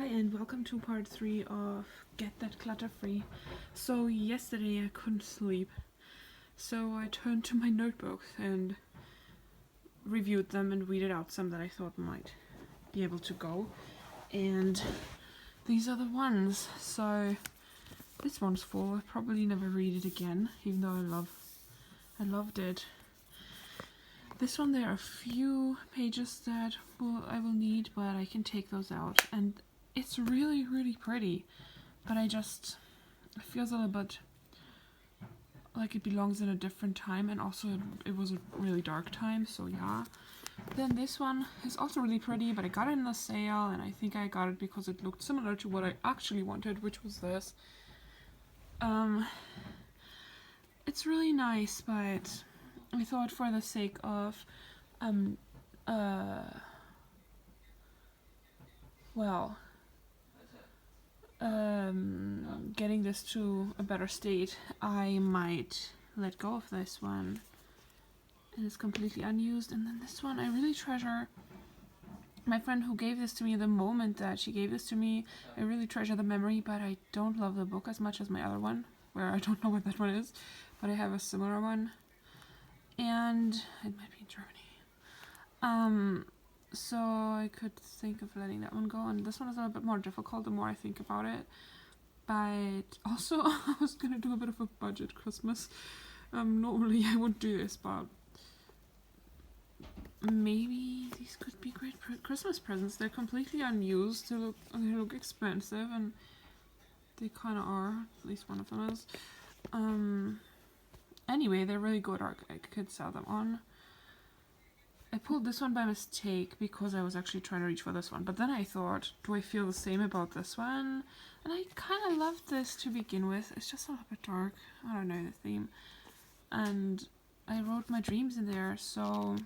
Hi and welcome to part 3 of Get That Clutter Free. So yesterday I couldn't sleep, so I turned to my notebooks and reviewed them and weeded out some that I thought might be able to go. And these are the ones. So this one's full. I'll probably never read it again, even though I loved it. This one, there are a few pages that I will need, but I can take those out. And it's really, really pretty, but it feels a little bit like it belongs in a different time, and also it was a really dark time, so yeah. Then this one is also really pretty, but I got it in a sale, and I think I got it because it looked similar to what I actually wanted, which was this. It's really nice, but I thought for the sake of getting this to a better state, I might let go of this one. And it's completely unused. And then this one I really treasure. My friend who gave this to me, the moment that she gave this to me, I really treasure the memory, but I don't love the book as much as my other one, where I don't know what that one is, but I have a similar one. And it might be in Germany. So I could think of letting that one go, and this one is a little bit more difficult the more I think about it. But also, I was gonna do a bit of a budget Christmas. Normally I wouldn't do this, but maybe these could be great Christmas presents. They're completely unused. They look expensive, and they kind of are. At least one of them is. Anyway, they're really good. I could sell them on. I pulled this one by mistake because I was actually trying to reach for this one. But then I thought, do I feel the same about this one? And I kind of loved this to begin with. It's just a little bit dark. I don't know the theme. And I wrote my dreams in there, so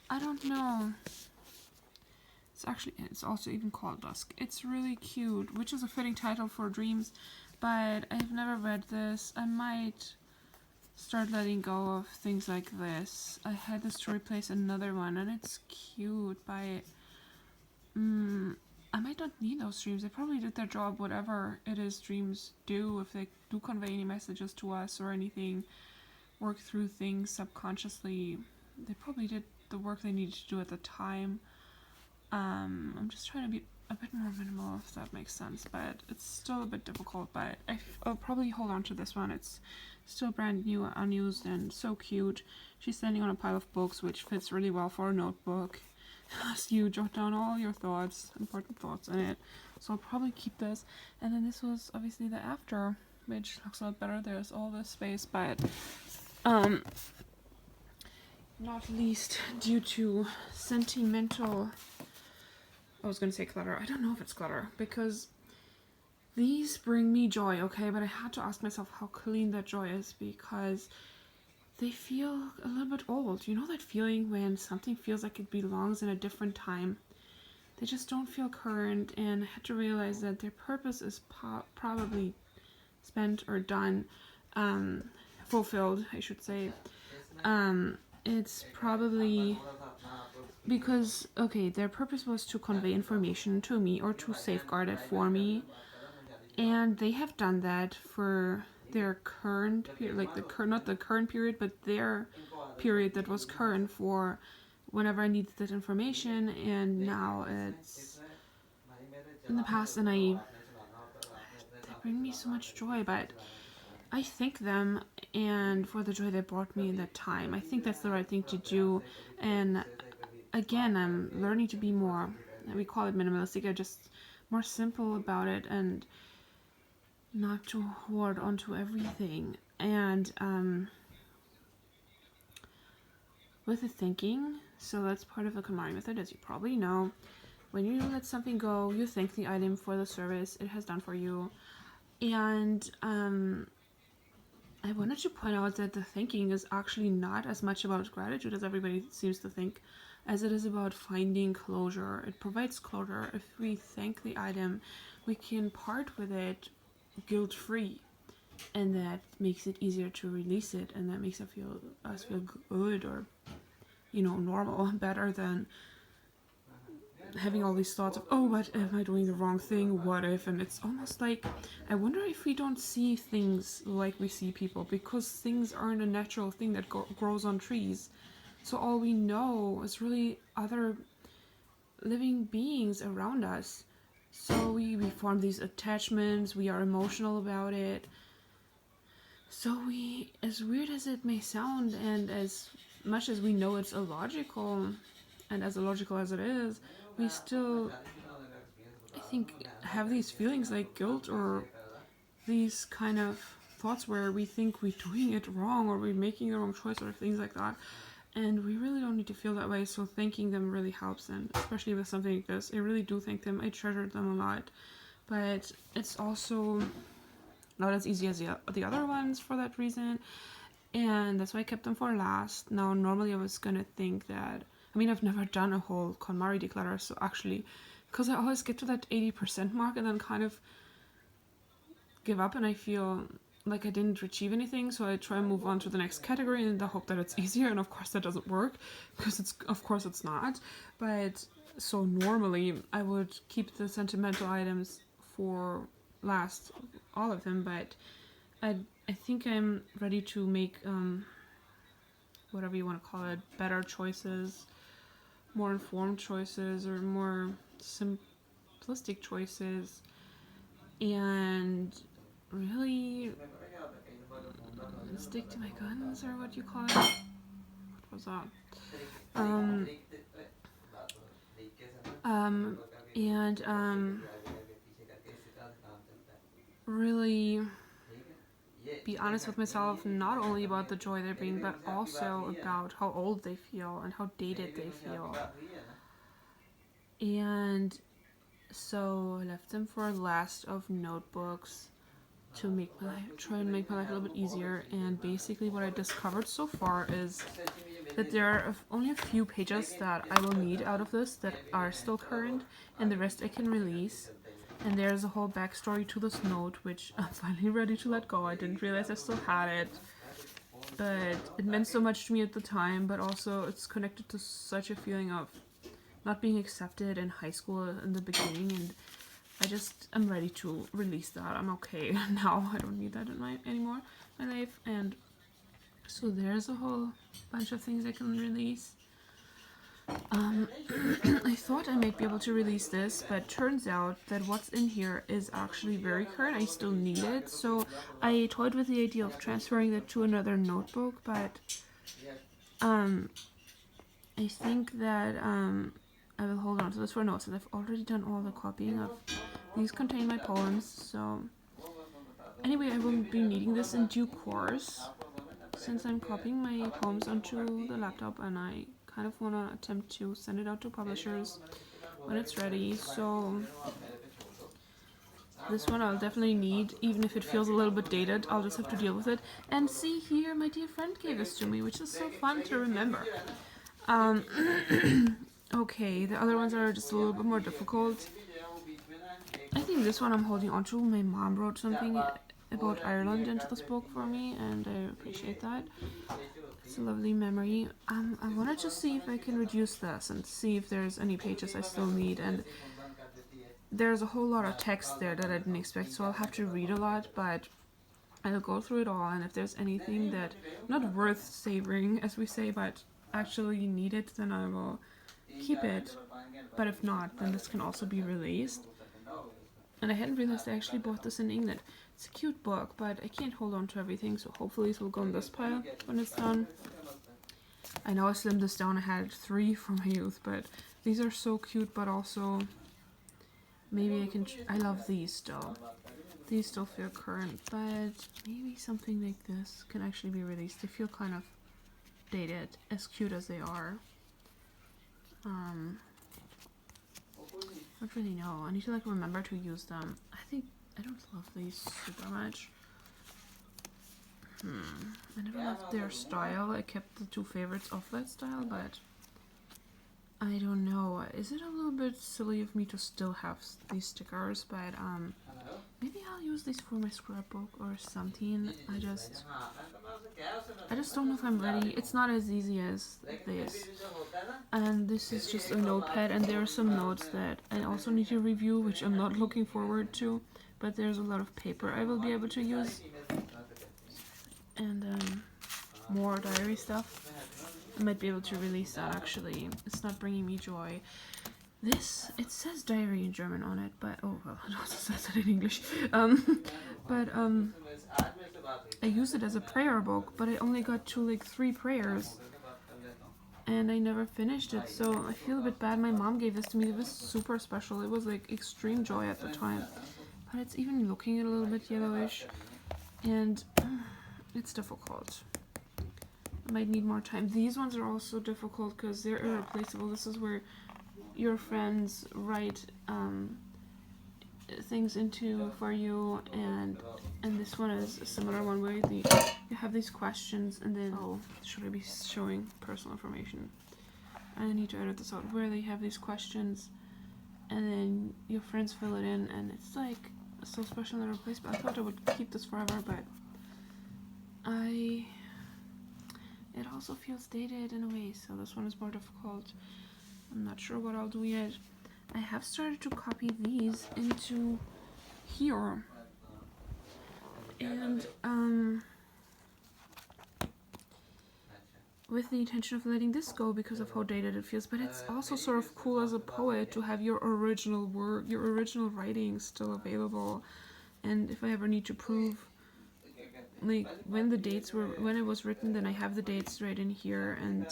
I don't know. It's also even called Dusk. It's really cute, which is a fitting title for dreams, but I've never read this. I might start letting go of things like this. I had this to replace another one, and it's cute, but I might not need those dreams. They probably did their job, whatever it is dreams do, if they do convey any messages to us or anything, work through things subconsciously. They probably did the work they needed to do at the time. I'm just trying to be a bit more minimal, if that makes sense, but it's still a bit difficult. But I'll probably hold on to this one. It's still brand new, unused, and so cute. She's standing on a pile of books, which fits really well for a notebook. So you jot down all your thoughts, important thoughts in it. So I'll probably keep this. And then this was obviously the after, which looks a lot better. There's all this space, but not least due to sentimental, I was going to say clutter. I don't know if it's clutter, because these bring me joy, okay? But I had to ask myself how clean that joy is, because they feel a little bit old. You know that feeling when something feels like it belongs in a different time? They just don't feel current, and I had to realize that their purpose is probably spent or done, fulfilled, I should say. It's probably because, okay, their purpose was to convey information to me or to safeguard it for me, and they have done that for their current period, like not the current period, but their period that was current for whenever I needed that information, and now it's in the past, and they bring me so much joy. But I thank them and for the joy they brought me in that time. I think that's the right thing to do, and again, I'm learning to be more, we call it minimalistic, I'm just more simple about it, and not to hoard onto everything. And with the thinking, so that's part of the KonMari method, as you probably know. When you let something go, you thank the item for the service it has done for you. And I wanted to point out that the thinking is actually not as much about gratitude as everybody seems to think, as it is about finding closure. It provides closure. If we thank the item, we can part with it guilt-free, and that makes it easier to release it, and that makes us feel good, or normal, better than having all these thoughts of, oh, but am I doing the wrong thing? What if? And it's almost like, I wonder if we don't see things like we see people, because things aren't a natural thing that grows on trees. So all we know is really other living beings around us. So we form these attachments, we are emotional about it. So we, as weird as it may sound, and as much as we know it's illogical, and as illogical as it is, we still, I think, have these feelings like guilt or these kind of thoughts where we think we're doing it wrong or we're making the wrong choice or things like that. And we really don't need to feel that way, so thanking them really helps. And especially with something like this, I really do thank them. I treasure them a lot. But it's also not as easy as the other ones for that reason. And that's why I kept them for last. Now, normally I was gonna think that, I mean, I've never done a whole KonMari declutter, so actually, because I always get to that 80% mark and then kind of give up and I feel like I didn't achieve anything, so I try and move on to the next category in the hope that it's easier, and of course that doesn't work, because it's not. But so normally I would keep the sentimental items for last, all of them, but I think I'm ready to make whatever you want to call it, better choices, more informed choices, or more simplistic choices, and really stick to my guns, or what you call it. What was that? And really be honest with myself, not only about the joy they bring, but also about how old they feel and how dated they feel. And so I left them for last of notebooks to try and make my life a little bit easier. And basically what I discovered so far is that there are only a few pages that I will need out of this that are still current, and the rest I can release. And there's a whole backstory to this note, which I'm finally ready to let go. I didn't realize I still had it, but it meant so much to me at the time, but also it's connected to such a feeling of not being accepted in high school in the beginning, and I'm ready to release that. I'm okay now. I don't need that anymore in my life. And so there's a whole bunch of things I can release. I thought I might be able to release this, but turns out that what's in here is actually very current. I still need it, so I toyed with the idea of transferring it to another notebook, but I think that I will hold on to this for notes, and I've already done all the copying of these. Contain my poems, so anyway, I will be needing this in due course, since I'm copying my poems onto the laptop, and I kind of want to attempt to send it out to publishers when it's ready. So this one I'll definitely need, even if it feels a little bit dated. I'll just have to deal with it. And see here, my dear friend gave this to me, which is so fun to remember. Okay, the other ones are just a little bit more difficult. I think this one I'm holding on to. My mom wrote something about Ireland into this book for me, and I appreciate that. It's a lovely memory. I wanted to see if I can reduce this and see if there's any pages I still need, and there's a whole lot of text there that I didn't expect, so I'll have to read a lot, but I'll go through it all, and if there's anything that not worth savoring, as we say, but actually needed, then I will keep it. But if not, then this can also be released. And I hadn't realized I actually bought this in England. It's a cute book, but I can't hold on to everything, so hopefully it will go in this pile when it's done. I know I slimmed this down. I had 3 from my youth, but these are so cute, but also maybe I can... I love these still. These still feel current, but maybe something like this can actually be released. They feel kind of dated, as cute as they are. I don't really know. I need to remember to use them. I don't love these super much. I never loved their style. I kept the 2 favorites of that style, but I don't know. Is it a little bit silly of me to still have these stickers? But maybe I'll use these for my scrapbook or something. I just don't know if I'm ready. It's not as easy as this. And this is just a notepad, and there are some notes that I also need to review, which I'm not looking forward to. But there's a lot of paper I will be able to use. And more diary stuff. I might be able to release that actually. It's not bringing me joy. This, it says diary in German on it, but oh well, it also says it in English. I use it as a prayer book, but I only got to like 3 prayers. And I never finished it, so I feel a bit bad. My mom gave this to me. It was super special. It was like extreme joy at the time. But it's even looking a little bit yellowish. And it's difficult. I might need more time. These ones are also difficult because they're irreplaceable. This is where your friends write things into for you, and this one is a similar one where you have these questions, and then should I be showing personal information? I need to edit this out. Where they have these questions, and then your friends fill it in, and it's like so special and irreplaceable. I thought I would keep this forever, but it also feels dated in a way, so this one is more difficult. I'm not sure what I'll do yet. I have started to copy these into here, and with the intention of letting this go because of how dated it feels. But it's also sort of cool as a poet to have your original work, your original writing still available. And if I ever need to prove like when it was written, then I have the dates right in here. And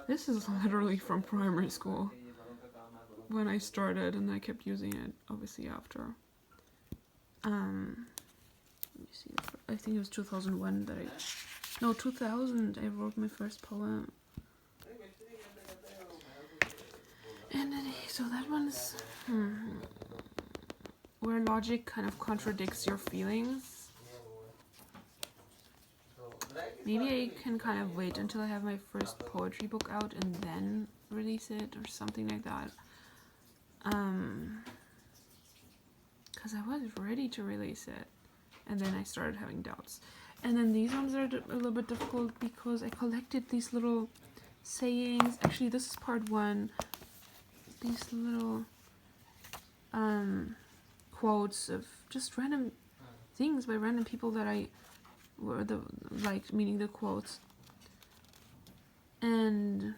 this is literally from primary school when I started, and I kept using it obviously after. Let me see, I think it was 2001 that 2000 I wrote my first poem. And then, so that one's where logic kind of contradicts your feelings. Maybe I can kind of wait until I have my first poetry book out and then release it or something like that. Because I was ready to release it, and then I started having doubts. And then these ones are a little bit difficult because I collected these little sayings. Actually, this is part 1. These little quotes of just random things by random people that I liked, meaning the quotes. And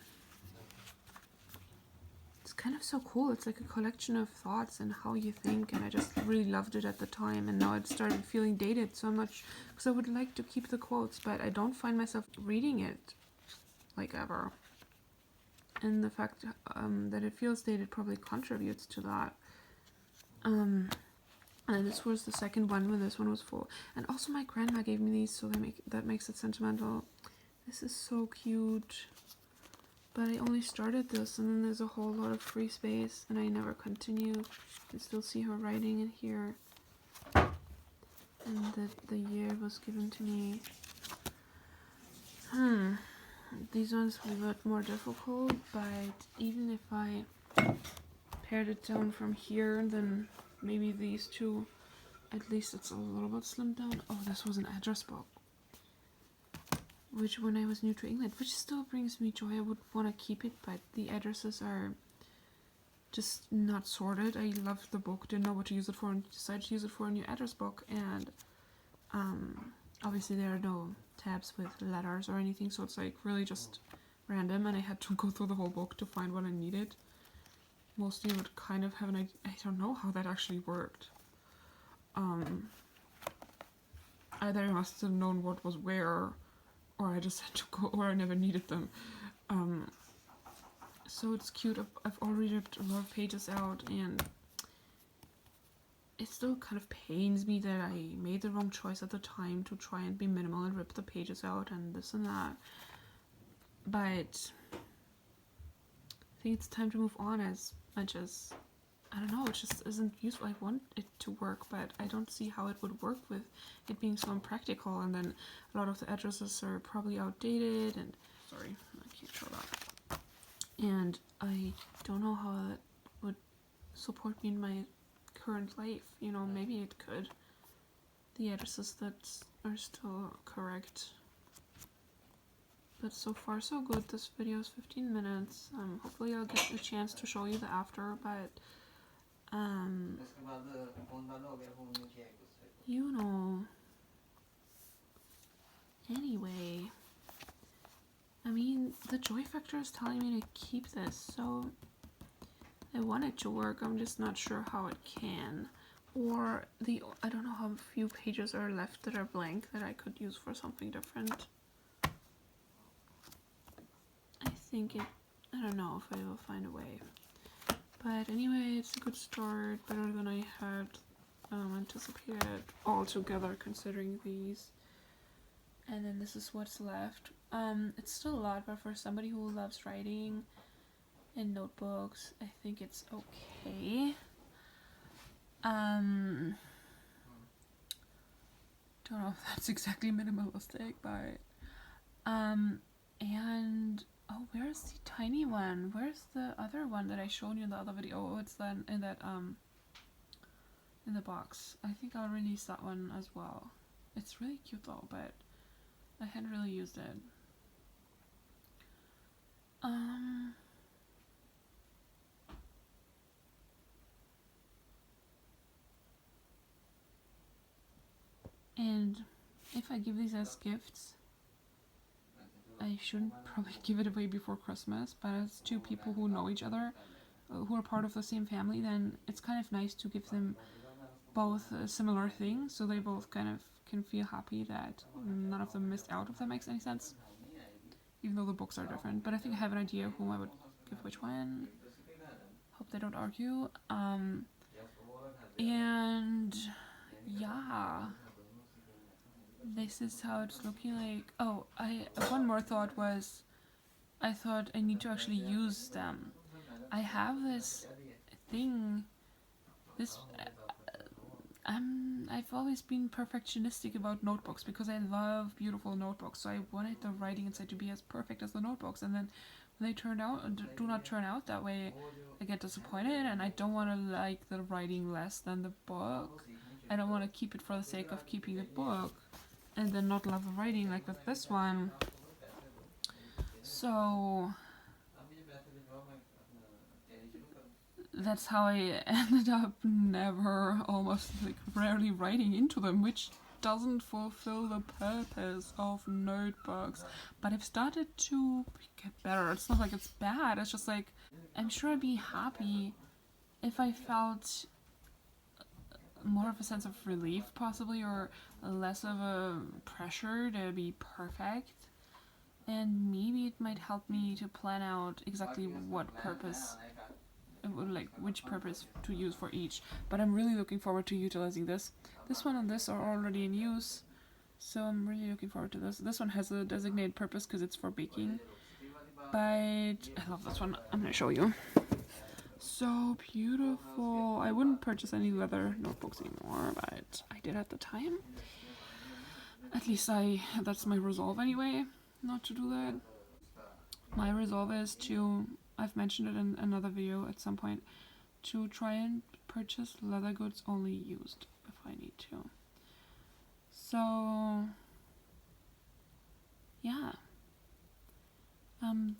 it's kind of so cool. It's like a collection of thoughts and how you think, and I just really loved it at the time, and now it started feeling dated so much because I would like to keep the quotes, but I don't find myself reading it like ever. And the fact that it feels dated probably contributes to that. And this was the second one when this one was full. And also my grandma gave me these, so that makes it sentimental. This is so cute. But I only started this, and then there's a whole lot of free space, and I never continued. You still see her writing in here. And the year was given to me. These ones were a bit more difficult, but even if I pared it down from here, then maybe these two, at least it's a little bit slimmed down. Oh, this was an address book, which when I was new to England, which still brings me joy. I would want to keep it, but the addresses are just not sorted. I loved the book, didn't know what to use it for, and decided to use it for a new address book. And obviously there are no tabs with letters or anything, so it's like really just random, and I had to go through the whole book to find what I needed. Mostly I would kind of have an idea. I don't know how that actually worked. Either I must have known what was where, or I just had to go, or I never needed them. So it's cute. I've already ripped a lot of pages out, and it still kind of pains me that I made the wrong choice at the time to try and be minimal and rip the pages out and this and that. But I think it's time to move on, as much as, I don't know, it just isn't useful. I want it to work, but I don't see how it would work with it being so impractical. And then a lot of the addresses are probably outdated, and sorry, I can't show that. And I don't know how that would support me in my current life. You know, maybe it could. the addresses that are still correct. But so far so good. This video is 15 minutes. Hopefully I'll get a chance to show you the after, but you know. Anyway, I mean, the joy factor is telling me to keep this, so I want it to work. I'm just not sure how it can. Or I don't know how few pages are left that are blank that I could use for something different. I don't know if I will find a way. But anyway, it's a good start, better than I had anticipated altogether, considering these. And then this is what's left. It's still a lot, but for somebody who loves writing in notebooks, I think it's okay. Don't know if that's exactly minimalistic, but and oh, where's the tiny one? Where's the other one that I showed you in the other video? Oh, it's then in that in the box. I think I'll release that one as well. It's really cute though, but I hadn't really used it. And if I give these as gifts, I shouldn't probably give it away before Christmas, but as two people who know each other, who are part of the same family, then it's kind of nice to give them both a similar thing, so they both kind of can feel happy that none of them missed out, if that makes any sense. Even though the books are different, but I think I have an idea whom I would give which one. Hope they don't argue. And yeah, this is how it's looking like. Oh, one more thought was, I thought I need to actually use them. I have this thing, I've always been perfectionistic about notebooks because I love beautiful notebooks, so I wanted the writing inside to be as perfect as the notebooks, and then when they do not turn out that way, I get disappointed, and I don't want to like the writing less than the book. I don't want to keep it for the sake of keeping the book and then not love the writing like with this one. So that's how I ended up rarely writing into them, which doesn't fulfill the purpose of notebooks. But I've started to get better. It's not like it's bad, it's just like, I'm sure I'd be happy if I felt more of a sense of relief possibly, or less of a pressure to be perfect. And maybe it might help me to plan out exactly what purpose, like which purpose to use for each. But I'm really looking forward to utilizing this. This one and this are already in use, so I'm really looking forward to this. This one has a designated purpose because it's for baking, but I love this one. I'm gonna show you. So beautiful. I wouldn't purchase any leather notebooks anymore, but I did at the time. At least that's my resolve anyway, not to do that. My resolve is to, I've mentioned it in another video at some point, to try and purchase leather goods only used if I need to. So yeah,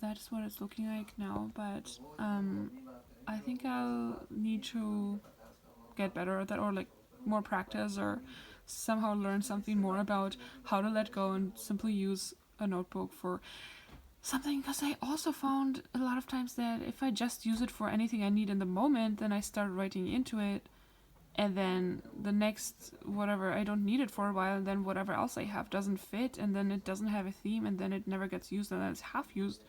that's what it's looking like now, but I think I'll need to get better at that, or like more practice, or somehow learn something more about how to let go and simply use a notebook for something, because I also found a lot of times that if I just use it for anything I need in the moment, then I start writing into it, and then the next whatever I don't need it for a while, and then whatever else I have doesn't fit, and then it doesn't have a theme, and then it never gets used, and then it's half used,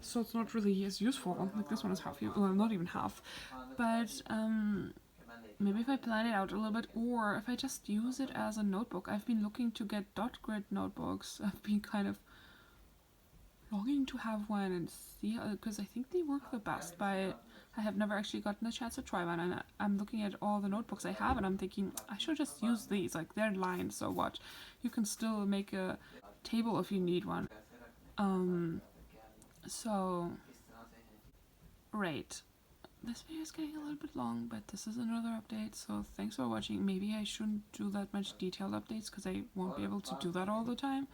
so it's not really as useful. Like this one is half used, well, not even half, but maybe if I plan it out a little bit, or if I just use it as a notebook. I've been looking to get dot grid notebooks. I've been kind of longing to have one and see, because I think they work the best, but I have never actually gotten the chance to try one, and I'm looking at all the notebooks I have, and I'm thinking I should just use these. Like, they're lined, so what? You can still make a table if you need one. So right, this video is getting a little bit long, but this is another update, so thanks for watching. Maybe I shouldn't do that much detailed updates because I won't be able to do that all the time,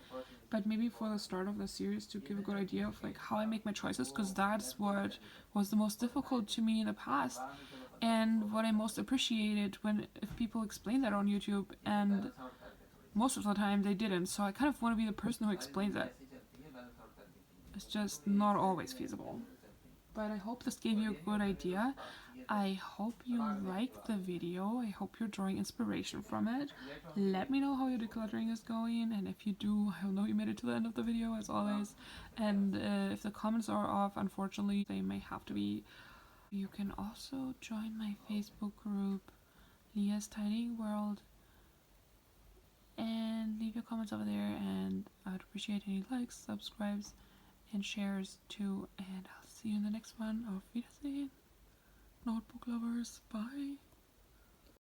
but maybe for the start of the series to give a good idea of like how I make my choices, because that's what was the most difficult to me in the past and what I most appreciated when if people explain that on YouTube, and most of the time they didn't, so I kind of want to be the person who explains it. It's just not always feasible. But I hope this gave you a good idea. I hope you liked the video. I hope you're drawing inspiration from it. Let me know how your decluttering is going, and if you do, I know you made it to the end of the video as always. And if the comments are off, unfortunately, they may have to be. You can also join my Facebook group, Leah's Tiny World, and leave your comments over there, and I'd appreciate any likes, subscribes, and shares too, and I'll see you in the next one. Auf Wiedersehen, notebook lovers. Bye.